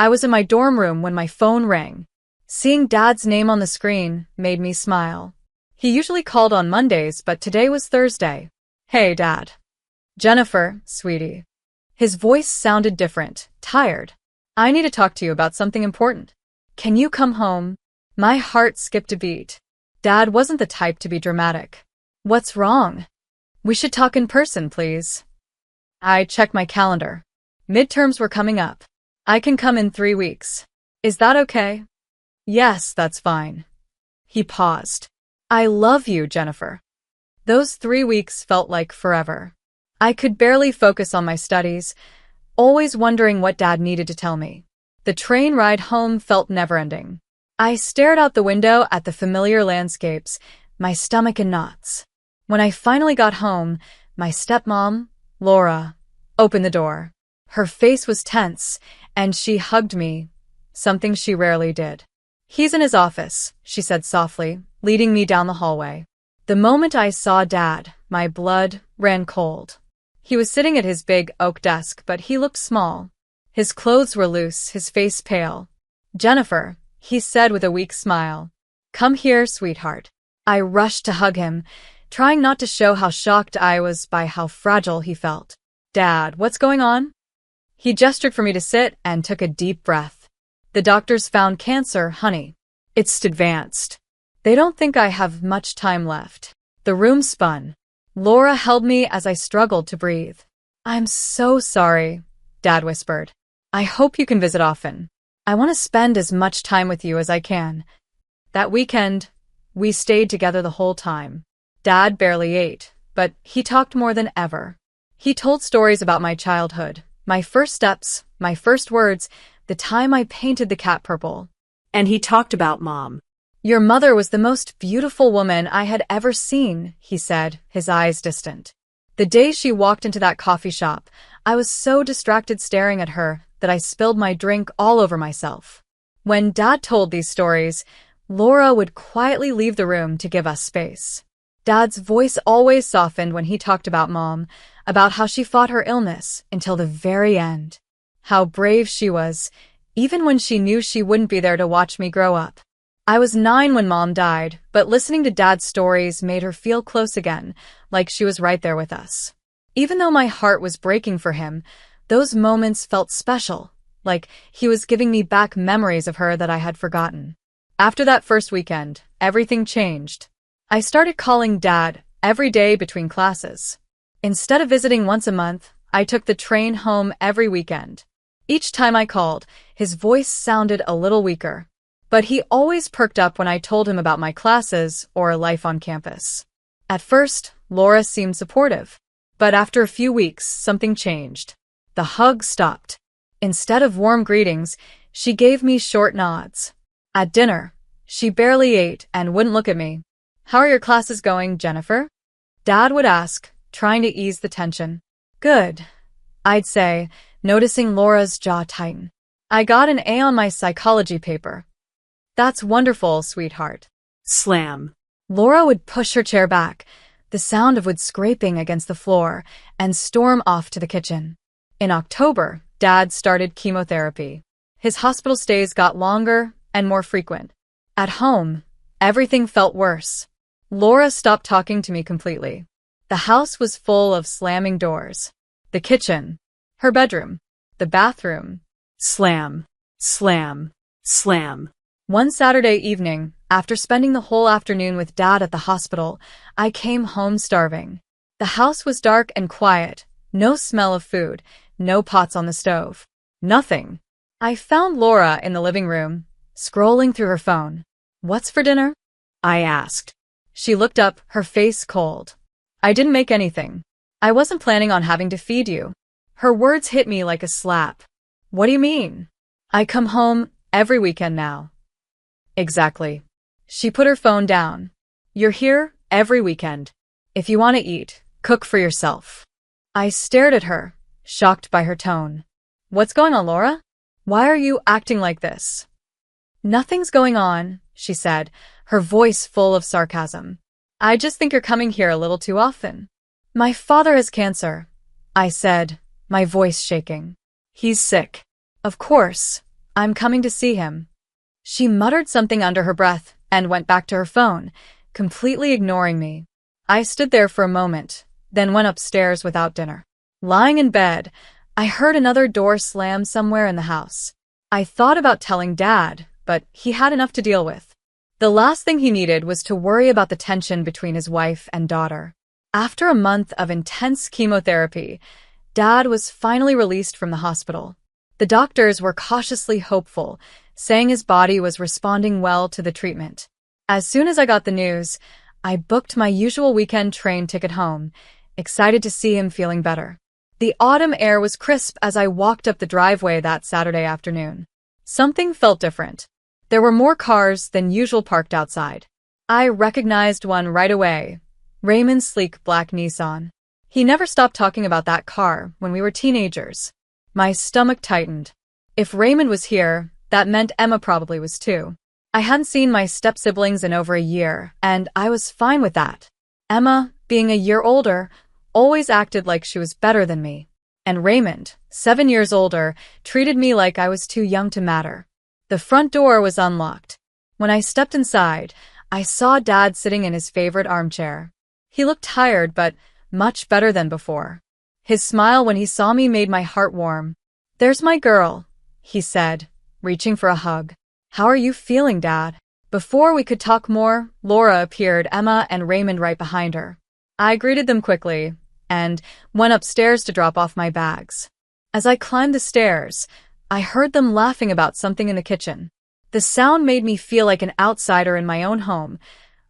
I was in my dorm room when my phone rang. Seeing Dad's name on the screen made me smile. He usually called on Mondays, but today was Thursday. "Hey, Dad." "Jennifer, sweetie." His voice sounded different, tired. "I need to talk to you about something important. Can you come home?" My heart skipped a beat. Dad wasn't the type to be dramatic. "What's wrong?" "We should talk in person, please." I checked my calendar. Midterms were coming up. "I can come in 3 weeks. Is that okay?" "Yes, that's fine." He paused. "I love you, Jennifer." Those 3 weeks felt like forever. I could barely focus on my studies, always wondering what Dad needed to tell me. The train ride home felt never-ending. I stared out the window at the familiar landscapes, my stomach in knots. When I finally got home, my stepmom, Laura, opened the door. Her face was tense, and she hugged me, something she rarely did. "He's in his office," she said softly, leading me down the hallway. The moment I saw Dad, my blood ran cold. He was sitting at his big oak desk, but he looked small. His clothes were loose, his face pale. "Jennifer," he said with a weak smile. "Come here, sweetheart." I rushed to hug him, trying not to show how shocked I was by how fragile he felt. "Dad, what's going on?" He gestured for me to sit and took a deep breath. "The doctors found cancer, honey. It's advanced. They don't think I have much time left." The room spun. Laura held me as I struggled to breathe. "I'm so sorry," Dad whispered. "I hope you can visit often. I want to spend as much time with you as I can." That weekend, we stayed together the whole time. Dad barely ate, but he talked more than ever. He told stories about my childhood, my first steps, my first words, the time I painted the cat purple. And he talked about Mom. "Your mother was the most beautiful woman I had ever seen," he said, his eyes distant. The day she walked into that coffee shop, I was so distracted staring at her that I spilled my drink all over myself. When Dad told these stories, Laura would quietly leave the room to give us space. Dad's voice always softened when he talked about Mom, about how she fought her illness until the very end. How brave she was, even when she knew she wouldn't be there to watch me grow up. I was 9 when Mom died, but listening to Dad's stories made her feel close again, like she was right there with us. Even though my heart was breaking for him, those moments felt special, like he was giving me back memories of her that I had forgotten. After that first weekend, everything changed. I started calling Dad every day between classes. Instead of visiting once a month, I took the train home every weekend. Each time I called, his voice sounded a little weaker. But he always perked up when I told him about my classes or life on campus. At first, Laura seemed supportive. But after a few weeks, something changed. The hug stopped. Instead of warm greetings, she gave me short nods. At dinner, she barely ate and wouldn't look at me. "How are your classes going, Jennifer?" Dad would ask, trying to ease the tension. "Good," I'd say, noticing Laura's jaw tighten. "I got an A on my psychology paper." "That's wonderful, sweetheart." Slam. Laura would push her chair back, the sound of wood scraping against the floor, and storm off to the kitchen. In October, Dad started chemotherapy. His hospital stays got longer and more frequent. At home, everything felt worse. Laura stopped talking to me completely. The house was full of slamming doors. The kitchen, her bedroom, the bathroom. Slam. Slam. Slam. One Saturday evening, after spending the whole afternoon with Dad at the hospital, I came home starving. The house was dark and quiet, no smell of food, no pots on the stove. Nothing. I found Laura in the living room, scrolling through her phone. "What's for dinner?" I asked. She looked up, her face cold. "I didn't make anything. I wasn't planning on having to feed you." Her words hit me like a slap. "What do you mean?" "I come home every weekend now." "Exactly." She put her phone down. "You're here every weekend. If you want to eat, cook for yourself." I stared at her, shocked by her tone. "What's going on, Laura? Why are you acting like this?" "Nothing's going on," she said, her voice full of sarcasm. "I just think you're coming here a little too often." "My father has cancer," I said, my voice shaking. "He's sick." "Of course," I'm coming to see him." She muttered something under her breath and went back to her phone, completely ignoring me. I stood there for a moment, then went upstairs without dinner. Lying in bed, I heard another door slam somewhere in the house. I thought about telling Dad, but he had enough to deal with. The last thing he needed was to worry about the tension between his wife and daughter. After a month of intense chemotherapy, Dad was finally released from the hospital. The doctors were cautiously hopeful, saying his body was responding well to the treatment. As soon as I got the news, I booked my usual weekend train ticket home, excited to see him feeling better. The autumn air was crisp as I walked up the driveway that Saturday afternoon. Something felt different. There were more cars than usual parked outside. I recognized one right away, Raymond's sleek black Nissan. He never stopped talking about that car when we were teenagers. My stomach tightened. If Raymond was here, that meant Emma probably was too. I hadn't seen my step-siblings in over a year, and I was fine with that. Emma, being a year older, always acted like she was better than me. And Raymond, 7 years older, treated me like I was too young to matter. The front door was unlocked. When I stepped inside, I saw Dad sitting in his favorite armchair. He looked tired, but much better than before. His smile when he saw me made my heart warm. "There's my girl," he said, reaching for a hug. "How are you feeling, Dad?" Before we could talk more, Laura appeared, Emma and Raymond right behind her. I greeted them quickly and went upstairs to drop off my bags. As I climbed the stairs, I heard them laughing about something in the kitchen. The sound made me feel like an outsider in my own home,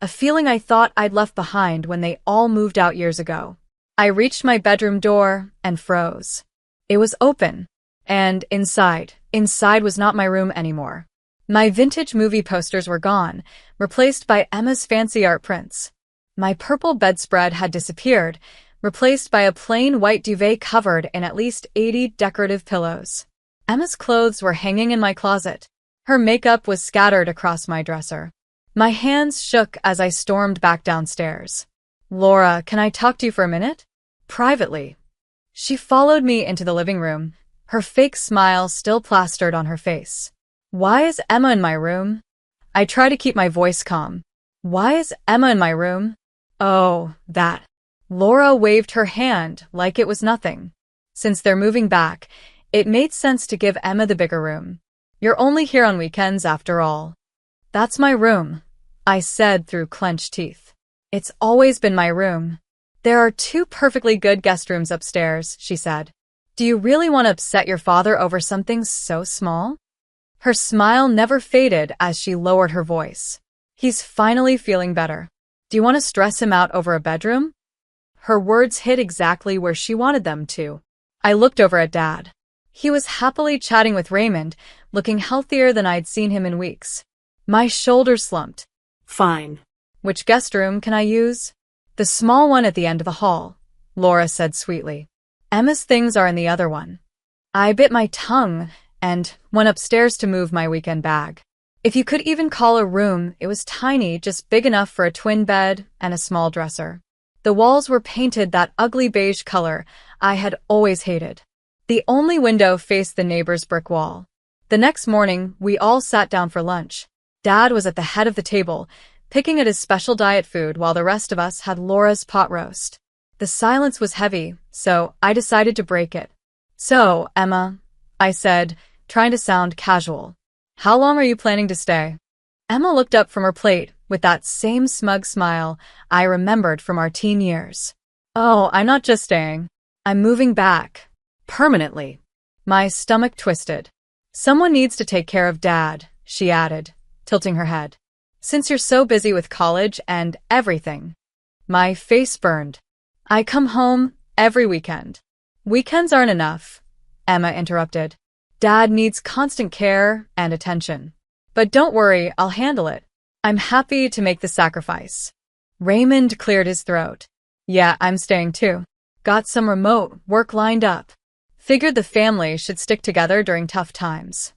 a feeling I thought I'd left behind when they all moved out years ago. I reached my bedroom door and froze. It was open, and inside was not my room anymore. My vintage movie posters were gone, replaced by Emma's fancy art prints. My purple bedspread had disappeared, replaced by a plain white duvet covered in at least 80 decorative pillows. Emma's clothes were hanging in my closet. Her makeup was scattered across my dresser. My hands shook as I stormed back downstairs. "Laura, can I talk to you for a minute?" "Privately." She followed me into the living room, her fake smile still plastered on her face. "Why is Emma in my room?" I try to keep my voice calm. "Why is Emma in my room?" "Oh, that." Laura waved her hand like it was nothing. "Since they're moving back, it made sense to give Emma the bigger room. You're only here on weekends after all." "That's my room," I said through clenched teeth. "It's always been my room." "There are 2 perfectly good guest rooms upstairs," she said. "Do you really want to upset your father over something so small?" Her smile never faded as she lowered her voice. "He's finally feeling better. Do you want to stress him out over a bedroom?" Her words hit exactly where she wanted them to. I looked over at Dad. He was happily chatting with Raymond, looking healthier than I'd seen him in weeks. My shoulders slumped. "Fine." "Which guest room can I use?" "The small one at the end of the hall," Laura said sweetly. "Emma's things are in the other one." I bit my tongue and went upstairs to move my weekend bag. If you could even call a room, it was tiny, just big enough for a twin bed and a small dresser. The walls were painted that ugly beige color I had always hated. The only window faced the neighbor's brick wall. The next morning, we all sat down for lunch. Dad was at the head of the table, picking at his special diet food while the rest of us had Laura's pot roast. The silence was heavy, so I decided to break it. "So, Emma," I said, trying to sound casual, "how long are you planning to stay?" Emma looked up from her plate with that same smug smile I remembered from our teen years. "Oh, I'm not just staying. I'm moving back. Permanently." My stomach twisted. "Someone needs to take care of Dad," she added, tilting her head. "Since you're so busy with college and everything." My face burned. "I come home every weekend." "Weekends aren't enough," Emma interrupted. "Dad needs constant care and attention. But don't worry, I'll handle it. I'm happy to make the sacrifice." Raymond cleared his throat. "Yeah, I'm staying too. Got some remote work lined up. Figured the family should stick together during tough times."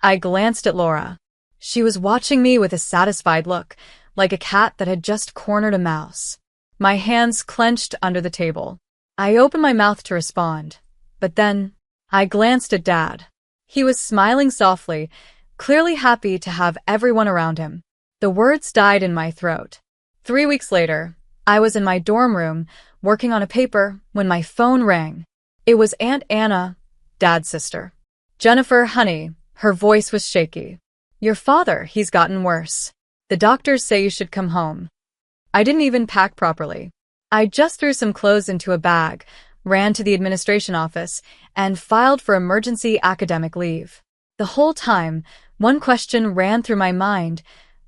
I glanced at Laura. She was watching me with a satisfied look, like a cat that had just cornered a mouse. My hands clenched under the table. I opened my mouth to respond, but then I glanced at Dad. He was smiling softly, clearly happy to have everyone around him. The words died in my throat. 3 weeks later, I was in my dorm room, working on a paper, when my phone rang. It was Aunt Anna, Dad's sister. "Jennifer, honey," her voice was shaky. "Your father, he's gotten worse. The doctors say you should come home." I didn't even pack properly. I just threw some clothes into a bag, ran to the administration office, and filed for emergency academic leave. The whole time, one question ran through my mind.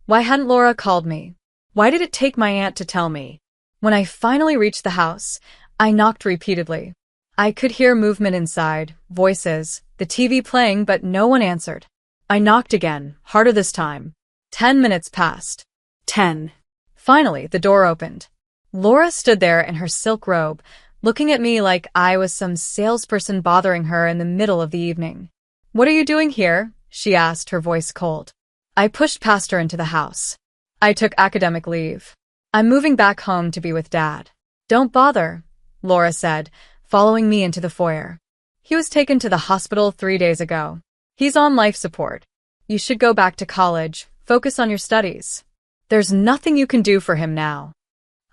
Why hadn't Laura called me? Why did it take my aunt to tell me? When I finally reached the house, I knocked repeatedly. I could hear movement inside, voices, the TV playing, but no one answered. I knocked again, harder this time. 10 minutes passed. 10. Finally, the door opened. Laura stood there in her silk robe, looking at me like I was some salesperson bothering her in the middle of the evening. "What are you doing here?" she asked, her voice cold. I pushed past her into the house. "I took academic leave. I'm moving back home to be with Dad." "Don't bother," Laura said, following me into the foyer. "He was taken to the hospital 3 days ago. He's on life support. You should go back to college, focus on your studies. There's nothing you can do for him now."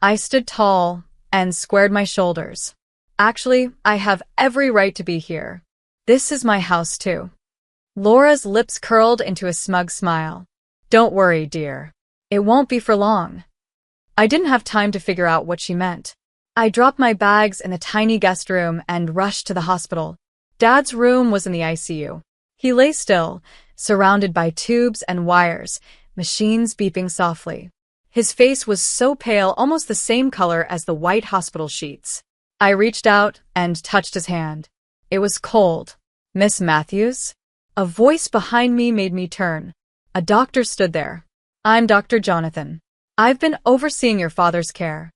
I stood tall and squared my shoulders. "Actually, I have every right to be here. This is my house too." Laura's lips curled into a smug smile. "Don't worry, dear. It won't be for long." I didn't have time to figure out what she meant. I dropped my bags in the tiny guest room and rushed to the hospital. Dad's room was in the ICU. He lay still, surrounded by tubes and wires, machines beeping softly. His face was so pale, almost the same color as the white hospital sheets. I reached out and touched his hand. It was cold. "Miss Matthews?" A voice behind me made me turn. A doctor stood there. "I'm Dr. Jonathan. I've been overseeing your father's care."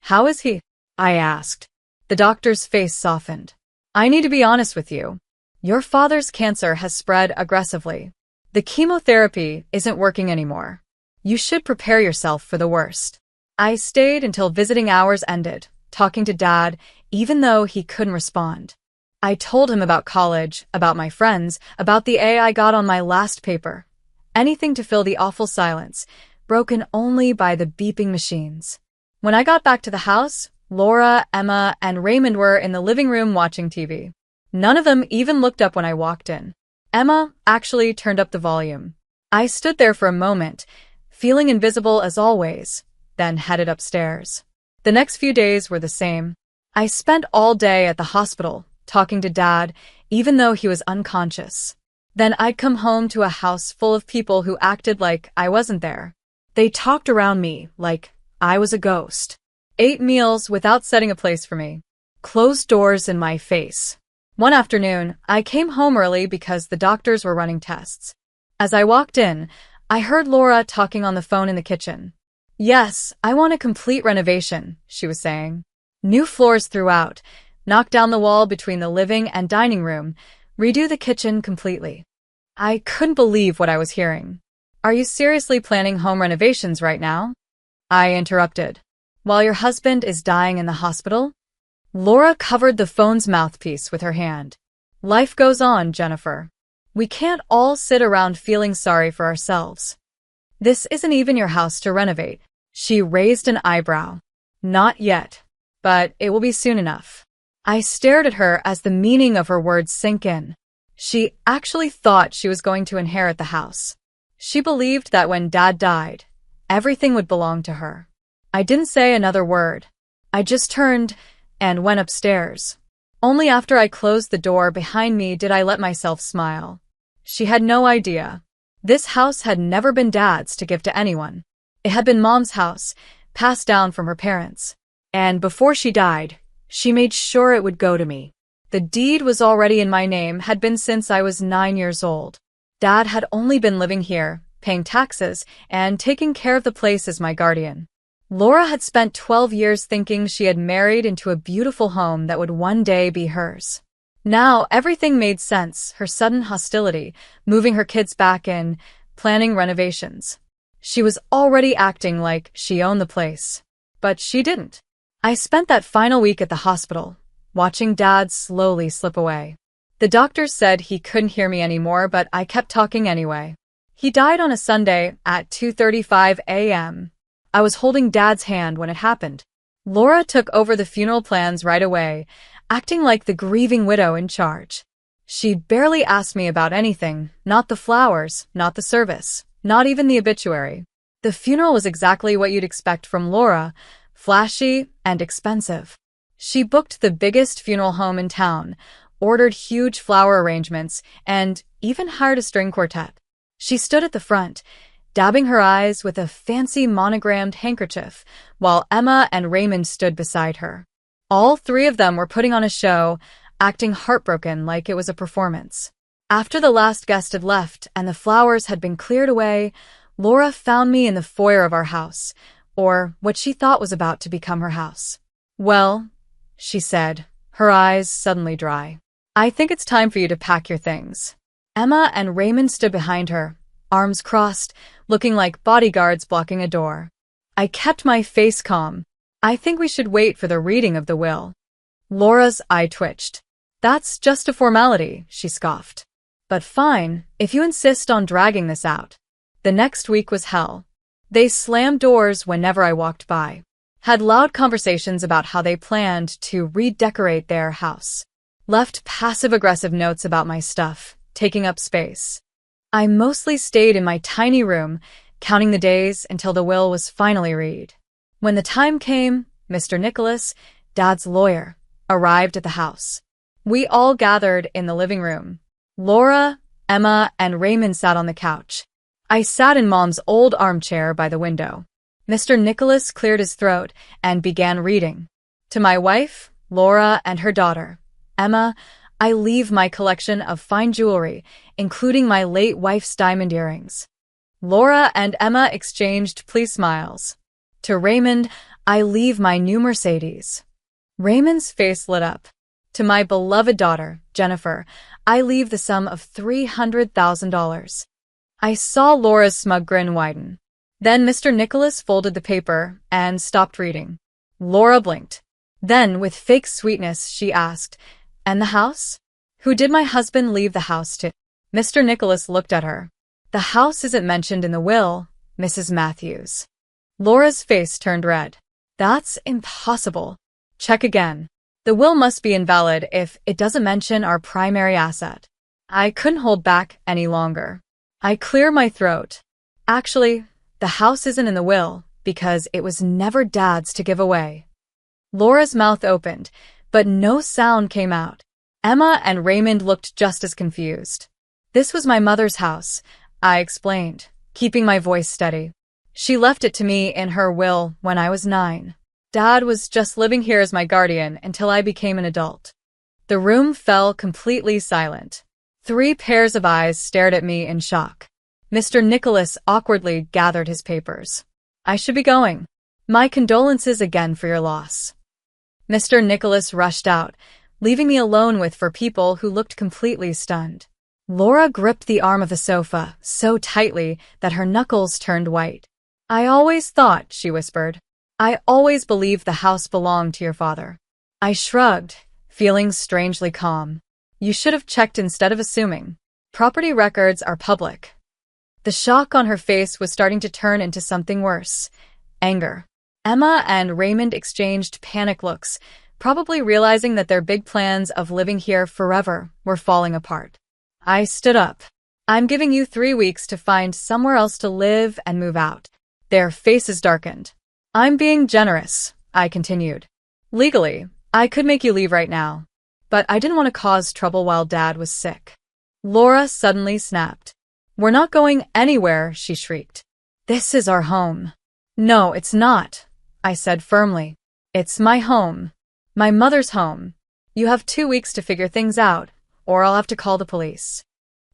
"How is he?" I asked. The doctor's face softened. "I need to be honest with you. Your father's cancer has spread aggressively. The chemotherapy isn't working anymore. You should prepare yourself for the worst." I stayed until visiting hours ended, talking to Dad, even though he couldn't respond. I told him about college, about my friends, about the A I got on my last paper. Anything to fill the awful silence, broken only by the beeping machines. When I got back to the house, Laura, Emma, and Raymond were in the living room watching TV. None of them even looked up when I walked in. Emma actually turned up the volume. I stood there for a moment, feeling invisible as always, then headed upstairs. The next few days were the same. I spent all day at the hospital, talking to Dad, even though he was unconscious. Then I'd come home to a house full of people who acted like I wasn't there. They talked around me like I was a ghost. Ate meals without setting a place for me. Closed doors in my face. One afternoon, I came home early because the doctors were running tests. As I walked in, I heard Laura talking on the phone in the kitchen. "Yes, I want a complete renovation," she was saying. "New floors throughout, knock down the wall between the living and dining room, redo the kitchen completely." I couldn't believe what I was hearing. "Are you seriously planning home renovations right now?" I interrupted. "While your husband is dying in the hospital?" Laura covered the phone's mouthpiece with her hand. "Life goes on, Jennifer. We can't all sit around feeling sorry for ourselves. This isn't even your house to renovate." She raised an eyebrow. "Not yet, but it will be soon enough." I stared at her as the meaning of her words sank in. She actually thought she was going to inherit the house. She believed that when Dad died, everything would belong to her. I didn't say another word. I just turned and went upstairs. Only after I closed the door behind me did I let myself smile. She had no idea. This house had never been Dad's to give to anyone. It had been Mom's house, passed down from her parents. And before she died, she made sure it would go to me. The deed was already in my name, had been since I was 9 years old. Dad had only been living here, paying taxes, and taking care of the place as my guardian. Laura had spent 12 years thinking she had married into a beautiful home that would one day be hers. Now everything made sense, her sudden hostility, moving her kids back in, planning renovations. She was already acting like she owned the place. But she didn't. I spent that final week at the hospital, watching Dad slowly slip away. The doctors said he couldn't hear me anymore, but I kept talking anyway. He died on a Sunday at 2:35 a.m. I was holding Dad's hand when it happened. Laura took over the funeral plans right away, acting like the grieving widow in charge. She barely asked me about anything, not the flowers, not the service, not even the obituary. The funeral was exactly what you'd expect from Laura, flashy and expensive. She booked the biggest funeral home in town, ordered huge flower arrangements, and even hired a string quartet. She stood at the front, dabbing her eyes with a fancy monogrammed handkerchief, while Emma and Raymond stood beside her. All three of them were putting on a show, acting heartbroken like it was a performance. After the last guest had left and the flowers had been cleared away, Laura found me in the foyer of our house, or what she thought was about to become her house. "Well," she said, her eyes suddenly dry, "I think it's time for you to pack your things." Emma and Raymond stood behind her, arms crossed, looking like bodyguards blocking a door. I kept my face calm. "I think we should wait for the reading of the will." Laura's eye twitched. "That's just a formality," she scoffed. "But fine, if you insist on dragging this out." The next week was hell. They slammed doors whenever I walked by, had loud conversations about how they planned to redecorate their house, left passive-aggressive notes about my stuff, taking up space. I mostly stayed in my tiny room, counting the days until the will was finally read. When the time came, Mr. Nicholas, Dad's lawyer, arrived at the house. We all gathered in the living room. Laura, Emma, and Raymond sat on the couch. I sat in Mom's old armchair by the window. Mr. Nicholas cleared his throat and began reading. "To my wife, Laura, and her daughter, Emma, I leave my collection of fine jewelry, including my late wife's diamond earrings." Laura and Emma exchanged pleased smiles. "To Raymond, I leave my new Mercedes." Raymond's face lit up. "To my beloved daughter, Jennifer, I leave the sum of $300,000. I saw Laura's smug grin widen. Then Mr. Nicholas folded the paper and stopped reading. Laura blinked. Then, with fake sweetness, she asked, "And the house? Who did my husband leave the house to?" Mr. Nicholas looked at her. "The house isn't mentioned in the will, Mrs. Matthews." Laura's face turned red. "That's impossible. Check again. The will must be invalid if it doesn't mention our primary asset." I couldn't hold back any longer. I cleared my throat. "Actually, the house isn't in the will because it was never Dad's to give away." Laura's mouth opened, but no sound came out. Emma and Raymond looked just as confused. "This was my mother's house," I explained, keeping my voice steady. "She left it to me in her will when I was 9. Dad was just living here as my guardian until I became an adult." The room fell completely silent. 3 pairs of eyes stared at me in shock. Mr. Nicholas awkwardly gathered his papers. "I should be going. My condolences again for your loss." Mr. Nicholas rushed out, leaving me alone with 4 people who looked completely stunned. Laura gripped the arm of the sofa so tightly that her knuckles turned white. "I always thought," she whispered. "I always believed the house belonged to your father." I shrugged, feeling strangely calm. "You should have checked instead of assuming. Property records are public." The shock on her face was starting to turn into something worse. Anger. Emma and Raymond exchanged panic looks, probably realizing that their big plans of living here forever were falling apart. I stood up. "I'm giving you 3 weeks to find somewhere else to live and move out." Their faces darkened. "I'm being generous," I continued. "Legally, I could make you leave right now. But I didn't want to cause trouble while Dad was sick." Laura suddenly snapped. "We're not going anywhere," she shrieked. "This is our home." "No, it's not," I said firmly. "It's my home. My mother's home. You have 2 weeks to figure things out, or I'll have to call the police."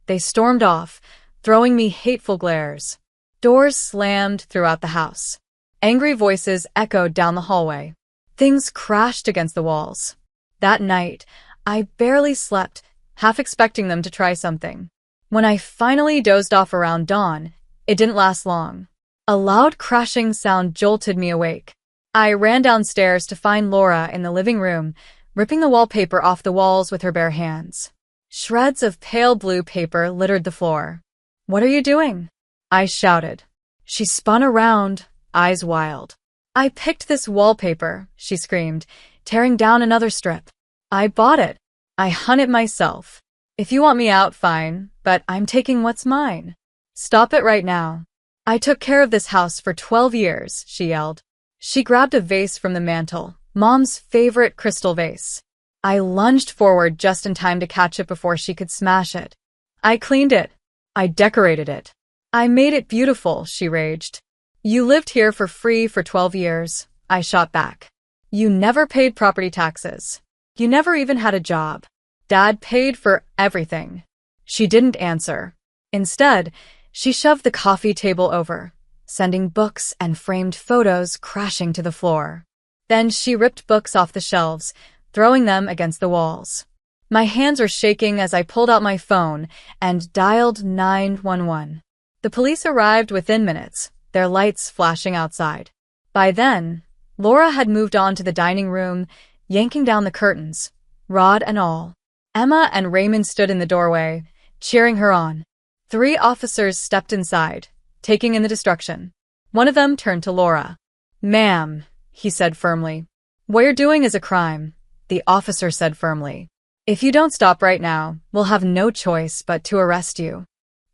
They stormed off, throwing me hateful glares. Doors slammed throughout the house. Angry voices echoed down the hallway. Things crashed against the walls. That night, I barely slept, half expecting them to try something. When I finally dozed off around dawn, it didn't last long. A loud crashing sound jolted me awake. I ran downstairs to find Laura in the living room, ripping the wallpaper off the walls with her bare hands. Shreds of pale blue paper littered the floor. "What are you doing?" I shouted. She spun around, eyes wild. "I picked this wallpaper," she screamed, tearing down another strip. "I bought it. I hung it myself. If you want me out, fine, but I'm taking what's mine. Stop it right now. I took care of this house for 12 years, she yelled. She grabbed a vase from the mantel, Mom's favorite crystal vase. I lunged forward just in time to catch it before she could smash it. I cleaned it. I decorated it. I made it beautiful, she raged. You lived here for free for 12 years, I shot back. You never paid property taxes. You never even had a job. Dad paid for everything. She didn't answer. Instead, she shoved the coffee table over, sending books and framed photos crashing to the floor. Then she ripped books off the shelves, throwing them against the walls. My hands were shaking as I pulled out my phone and dialed 911. The police arrived within minutes, their lights flashing outside. By then, Laura had moved on to the dining room, yanking down the curtains, rod and all. Emma and Raymond stood in the doorway, cheering her on. 3 officers stepped inside, taking in the destruction. One of them turned to Laura. "Ma'am," he said firmly. "What you're doing is a crime," the officer said firmly. "If you don't stop right now, we'll have no choice but to arrest you."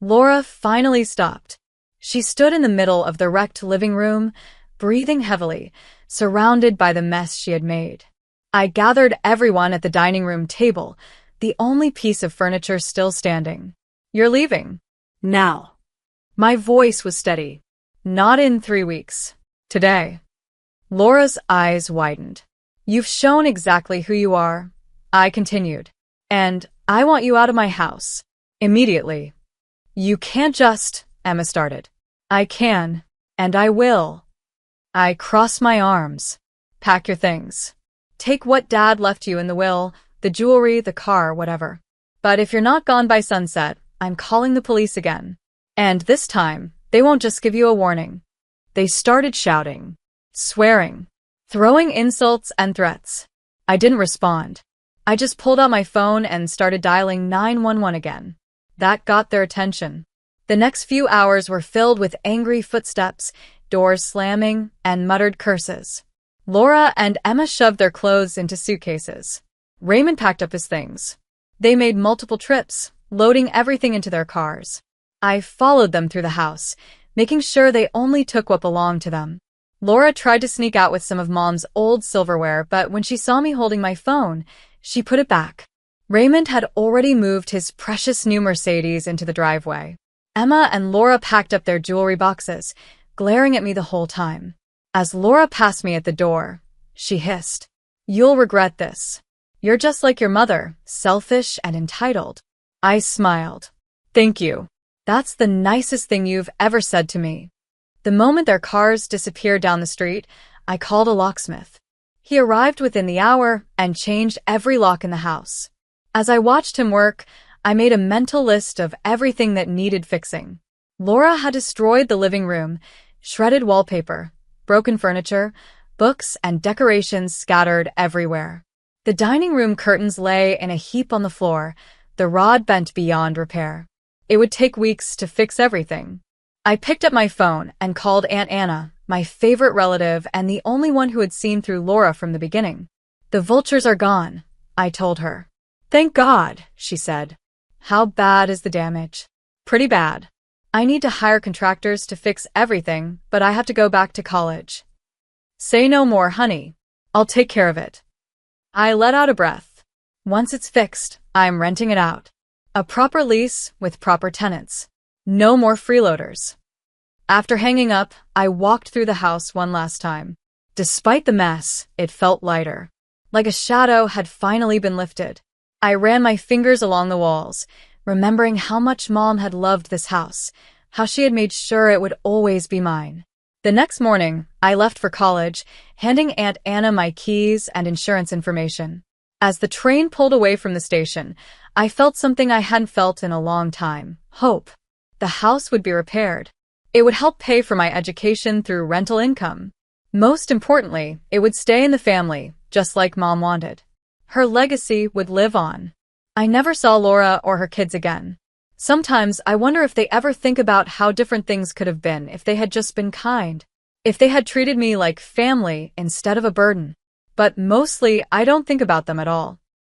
Laura finally stopped. She stood in the middle of the wrecked living room, breathing heavily, surrounded by the mess she had made. I gathered everyone at the dining room table, the only piece of furniture still standing. "You're leaving." Now. My voice was steady. "Not in 3 weeks. Today." Laura's eyes widened. "You've shown exactly who you are," I continued. "And I want you out of my house. Immediately." "You can't just," Emma started. "I can, and I will." I crossed my arms. "Pack your things. Take what Dad left you in the will, the jewelry, the car, whatever. But if you're not gone by sunset, I'm calling the police again. And this time, they won't just give you a warning." They started shouting, swearing, throwing insults and threats. I didn't respond. I just pulled out my phone and started dialing 911 again. That got their attention. The next few hours were filled with angry footsteps, doors slamming, and muttered curses. Laura and Emma shoved their clothes into suitcases. Raymond packed up his things. They made multiple trips, loading everything into their cars. I followed them through the house, making sure they only took what belonged to them. Laura tried to sneak out with some of Mom's old silverware, but when she saw me holding my phone, she put it back. Raymond had already moved his precious new Mercedes into the driveway. Emma and Laura packed up their jewelry boxes, glaring at me the whole time. As Laura passed me at the door, she hissed, "You'll regret this. You're just like your mother, selfish and entitled." I smiled. "Thank you. That's the nicest thing you've ever said to me." The moment their cars disappeared down the street, I called a locksmith. He arrived within the hour and changed every lock in the house. As I watched him work, I made a mental list of everything that needed fixing. Laura had destroyed the living room, shredded wallpaper, broken furniture, books and decorations scattered everywhere. The dining room curtains lay in a heap on the floor, the rod bent beyond repair. It would take weeks to fix everything. I picked up my phone and called Aunt Anna, my favorite relative and the only one who had seen through Laura from the beginning. "The vultures are gone," I told her. "Thank God," she said. "How bad is the damage?" "Pretty bad. I need to hire contractors to fix everything, but I have to go back to college." "Say no more, honey. I'll take care of it." I let out a breath. Once it's fixed, I'm renting it out. A proper lease with proper tenants. No more freeloaders. After hanging up, I walked through the house one last time. Despite the mess, it felt lighter. Like a shadow had finally been lifted. I ran my fingers along the walls, remembering how much Mom had loved this house, how she had made sure it would always be mine. The next morning, I left for college, handing Aunt Anna my keys and insurance information. As the train pulled away from the station, I felt something I hadn't felt in a long time: hope. The house would be repaired. It would help pay for my education through rental income. Most importantly, it would stay in the family, just like Mom wanted. Her legacy would live on. I never saw Laura or her kids again. Sometimes I wonder if they ever think about how different things could have been if they had just been kind. If they had treated me like family instead of a burden. But mostly, I don't think about them at all.